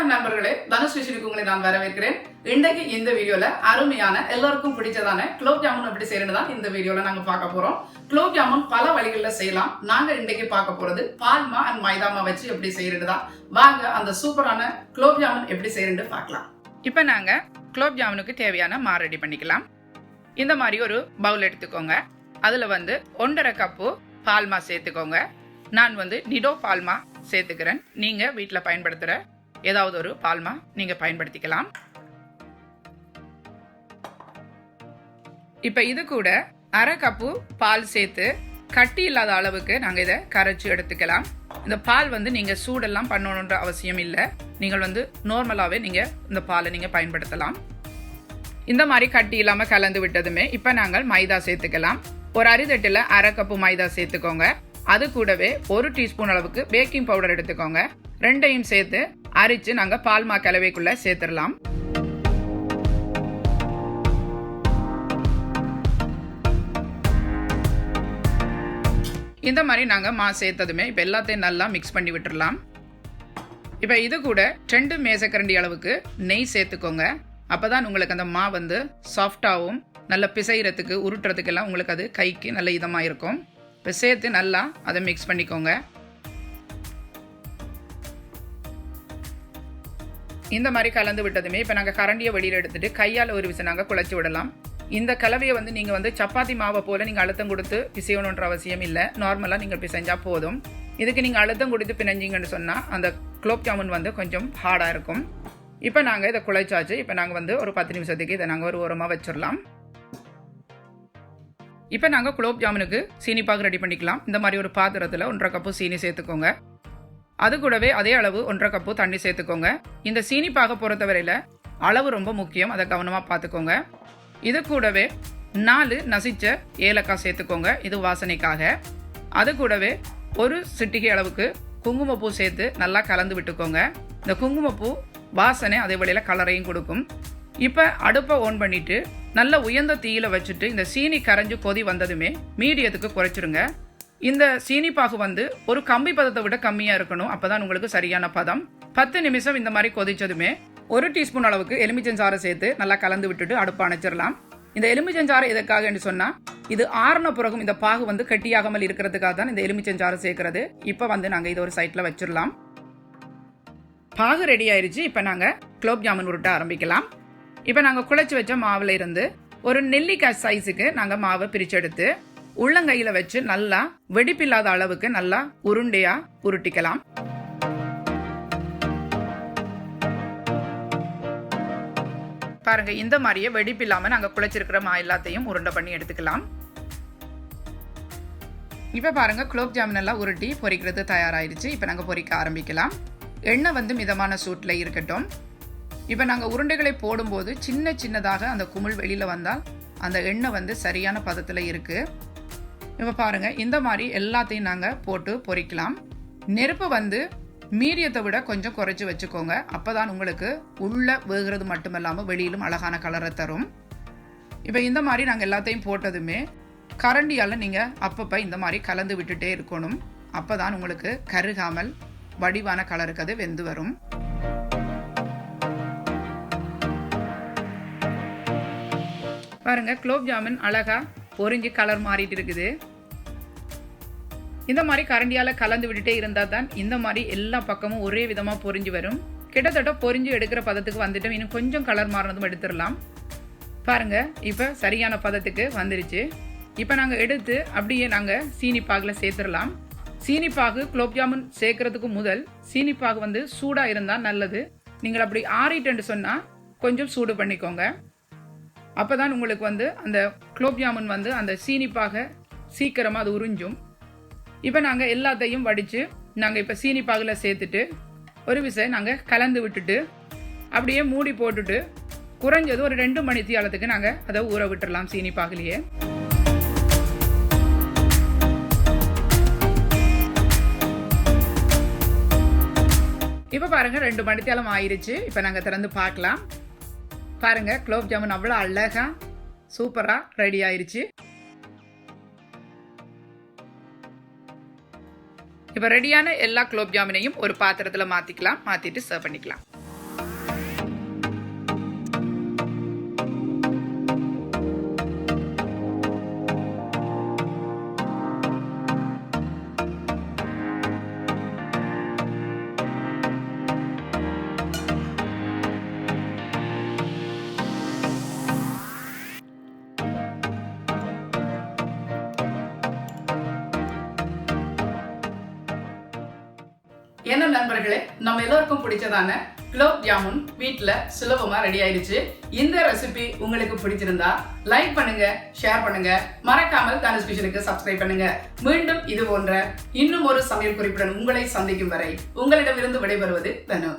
வணக்கம் நண்பர்களே, தனுஷ் விஷனுக்கு உங்களை நான் வரவேற்கிறேன். இன்றைக்கு இந்த வீடியோல அருமையான எல்லாருக்கும் பிடிச்சதான குலோப் ஜாமுன் எப்படி செய்யறது தான் இந்த வீடியோல நாங்க பார்க்க போறோம். குலோப் ஜாமுன் பல வழிகளில் செய்யலாம். நாங்க இன்றைக்கு பார்க்க போறது பால்மா அண்ட் மைதாமா வச்சு எப்படி செய்யறது தான். வாங்க அந்த சூப்பரான குலோப் ஜாமுன் எப்படி செய்யறது பார்க்கலாம். இப்போ நாங்க குலோப் ஜாமுனுக்கு தேவையான மா ரெடி பண்ணிக்கலாம். இந்த மாதிரி ஒரு பவுல் எடுத்துக்கோங்க. அதுல 1.5 கப்பு பால்மா சேர்த்துக்கோங்க. நான் நிடோ பால்மா சேர்த்துக்கிறேன். நீங்க வீட்டில் பயன்படுத்துற ஏதாவது ஒரு பால்மா நீங்க பயன்படுத்திக்கலாம். இப்ப இது கூட 1/2 கப்பு பால் சேர்த்து கட்டி இல்லாத அளவுக்கு நாங்க இதை கரைச்சி எடுத்துக்கலாம். இந்த பால் நீங்க சூடெல்லாம் பண்ணணுன்ற அவசியம் இல்லை. நீங்கள் நார்மலாவே நீங்க இந்த பாலை நீங்க பயன்படுத்தலாம். இந்த மாதிரி கட்டி இல்லாம கலந்து விட்டதுமே இப்ப நாங்கள் மைதா சேர்த்துக்கலாம். ஒரு அரிதட்டுல 1/2 கப்பு மைதா சேர்த்துக்கோங்க. அது கூடவே 1 டீஸ்பூன் அளவுக்கு பேக்கிங் பவுடர் எடுத்துக்கோங்க. ரெண்டையும் சேர்த்து அரிச்சு நாங்க பால்மா கலவைக்குள்ள சேர்த்துடலாம். இந்த மாதிரி நாங்க மா சேர்த்ததுமே இப்ப எல்லாத்தையும் நல்லா மிக்ஸ் பண்ணி விட்டுறலாம். இப்ப இது கூட 2 மேசக்கரண்டி அளவுக்கு நெய் சேர்த்துக்கோங்க. அப்பதான் உங்களுக்கு அந்த மா சாஃப்டாவும் நல்ல பிசைறதுக்கு உருட்டுறதுக்கு எல்லாம் உங்களுக்கு அது கைக்கு நல்ல இதமா இருக்கும். இப்போ சேர்த்து நல்லா அதை மிக்ஸ் பண்ணிக்கோங்க. இந்த மாதிரி கலந்து விட்டதுமே இப்போ நாங்கள் கரண்டியை வெளியில் எடுத்துட்டு கையால் ஒரு விசை நாங்கள் குழைச்சி விடலாம். இந்த கலவையை நீங்கள் சப்பாத்தி மாவை போல் நீங்கள் அழுத்தம் கொடுத்து பிசையணுன்ற அவசியம் இல்லை. நார்மலாக நீங்கள் பிசைஞ்சா போதும். இதுக்கு நீங்கள் அழுத்தம் கொடுத்து பிணைஞ்சிங்கன்னு சொன்னால் அந்த குலோப் ஜாமுன் கொஞ்சம் ஹார்டாக இருக்கும். இப்போ நாங்கள் இதை குழைச்சாச்சு. இப்போ நாங்கள் ஒரு 10 நிமிஷத்துக்கு இதை நாங்கள் ஒரு ஓரமாக வச்சிடலாம். இப்போ நாங்கள் குலோப் ஜாமுனுக்கு சீனி பாகு ரெடி பண்ணிக்கலாம். இந்த மாதிரி ஒரு பாத்திரத்தில் 1.5 கப்பு சீனி சேர்த்துக்கோங்க. அது கூடவே அதே அளவு 1.5 கப்பு தண்ணி சேர்த்துக்கோங்க. இந்த சீனி பாகை பொறுத்தவரையில் அளவு ரொம்ப முக்கியம், அதை கவனமாக பார்த்துக்கோங்க. இது கூடவே 4 நசிச்ச ஏலக்காய் சேர்த்துக்கோங்க, இது வாசனைக்காக. அது கூடவே 1 சிட்டிகை அளவுக்கு குங்குமப்பூ சேர்த்து நல்லா கலந்து விட்டுக்கோங்க. இந்த குங்குமப்பூ வாசனை அதே வழியில் கலரையும் கொடுக்கும். இப்போ அடுப்பை ஆன் பண்ணிட்டு நல்ல உயர்ந்த தீயில வச்சுட்டு இந்த சீனி கரைஞ்சு கொதி வந்ததுமே மீடியத்துக்கு குறைச்சிருங்க. இந்த சீனி பாகு ஒரு கம்பி பதத்தை விட கம்மியா இருக்கணும். அப்பதான் உங்களுக்கு சரியான பதம். 10 நிமிஷம் இந்த மாதிரி கொதிச்சதுமே 1 டீஸ்பூன் அளவுக்கு எலுமிச்சஞ்சாறை சேர்த்து நல்லா கலந்து விட்டுட்டு அடுப்பு அணைச்சிடலாம். இந்த எலுமிச்சஞ்சாறை எதற்காக சொன்னா இது ஆறுன பிறகும் இந்த பாகு கட்டியாகாமல் இருக்கிறதுக்காக தான் இந்த எலுமிச்சஞ்சாறை சேர்க்கிறது. இப்போ நாங்க இதை ஒரு சைட்ல வச்சிடலாம். பாகு ரெடி ஆயிருச்சு. இப்போ நாங்க குலோப் ஜாமுன் உருட்ட ஆரம்பிக்கலாம். இப்போ நாங்கள் குழைச்சி வச்ச மாவில் இருந்து ஒரு நெல்லிக்காய் சைஸுக்கு நாங்கள் மாவை பிரித்து எடுத்து உள்ளங்கையில் வச்சு நல்லா வெடிப்பில்லாத அளவுக்கு நல்லா உருண்டையா உருட்டிக்கலாம். பாருங்க, இந்த மாதிரியே வெடிப்பில்லாம நாங்கள் குழைச்சிருக்கிற மா எல்லாத்தையும் உருண்டை பண்ணி எடுத்துக்கலாம். இப்போ பாருங்க, குலோப் ஜாமுன் எல்லாம் உருட்டி பொரிக்கிறது தயாராயிருச்சு. இப்போ நாங்கள் பொரிக்க ஆரம்பிக்கலாம். எண்ணெய் மிதமான சூட்டில் இருக்கட்டும். இப்போ நாங்கள் உருண்டைகளை போடும்போது சின்ன சின்னதாக அந்த குமிழ் வெளியில் வந்தால் அந்த எண்ணெய் சரியான பதத்தில் இருக்குது. இப்போ பாருங்கள், இந்த மாதிரி எல்லாத்தையும் நாங்கள் போட்டு பொரிக்கலாம். நெருப்பு மீடியத்தை விட கொஞ்சம் குறைச்சி வச்சுக்கோங்க. அப்போ தான் உங்களுக்கு உள்ளே வேகிறது மட்டும் இல்லாமல் வெளியிலும் அழகான கலரை தரும். இப்போ இந்த மாதிரி நாங்கள் எல்லாத்தையும் போட்டதுமே கரண்டியால் நீங்கள் அப்பப்போ இந்த மாதிரி கலந்து விட்டுட்டே இருக்கணும். அப்போ தான் உங்களுக்கு கருகாமல் வடிவான கலருக்கு அது வெந்து வரும். பாருங்க, குலோப் ஜாமுன் அழகா பொரிஞ்சு கலர் மாறிட்டு இருக்குது. இந்த மாதிரி கரண்டியால கலந்து விட்டுட்டே இருந்தா தான் இந்த மாதிரி எல்லா பக்கமும் ஒரே விதமா பொரிஞ்சு வரும். கிட்டத்தட்ட பொரிஞ்சு எடுக்கிற பதத்துக்கு வந்துட்டோம். இன்னும் கொஞ்சம் கலர் மாறினதும் எடுத்துடலாம். பாருங்க, இப்ப சரியான பதத்துக்கு வந்துருச்சு. இப்ப நாங்க எடுத்து அப்படியே நாங்க சீனி பாகுல சேர்த்துடலாம். சீனி பாகு குலோப் ஜாமுன் சேர்க்கறதுக்கு முதல் சீனி பாகு சூடா இருந்தா நல்லது. நீங்கள் அப்படி ஆறிட்டு சொன்னா கொஞ்சம் சூடு பண்ணிக்கோங்க. அப்பதான் உங்களுக்கு அந்த குலோப் ஜாமுன் அந்த சீனிப்பாக சீக்கிரமா அது உறிஞ்சும். இப்போ நாங்க எல்லாத்தையும் வடிச்சு நாங்க இப்ப சீனி பாகுல சேர்த்துட்டு ஒரு விசை நாங்க கலந்து விட்டுட்டு அப்படியே மூடி போட்டுட்டு குறைஞ்சது ஒரு 2 மணி நேரத்துக்கு நாங்க அதை ஊற விட்டுறலாம் சீனி பாகுலயே. இப்ப பாருங்க, 2 மணி நேரம் ஆயிருச்சு. இப்ப நாங்க திறந்து பார்க்கலாம். பாருங்க, குலோப் ஜாமுன் அவ்வளோ அழகா சூப்பரா ரெடி ஆயிருச்சு. இப்போ ரெடியான எல்லா குலோப் ஜாமுனையும் ஒரு பாத்திரத்தில் மாற்றிக்கலாம். மாற்றிட்டு சர்வ் பண்ணிக்கலாம். என்ன நண்பர்களே, நம்ம எல்லோருக்கும் பிடிச்சதான குலோப் ஜாமுன் வீட்ல சுலபமா ரெடி ஆயிடுச்சு. இந்த ரெசிபி உங்களுக்கு பிடிச்சிருந்தா லைக் பண்ணுங்க, ஷேர் பண்ணுங்க, மறக்காமல் தனுஷ் கிச்சனுக்கு சப்ஸ்கிரைப் பண்ணுங்க. மீண்டும் இது போன்ற இன்னும் ஒரு சமையல் குறிப்புடன் உங்களை சந்திக்கும் வரை உங்களிடமிருந்து விடைபெறுவது தனு.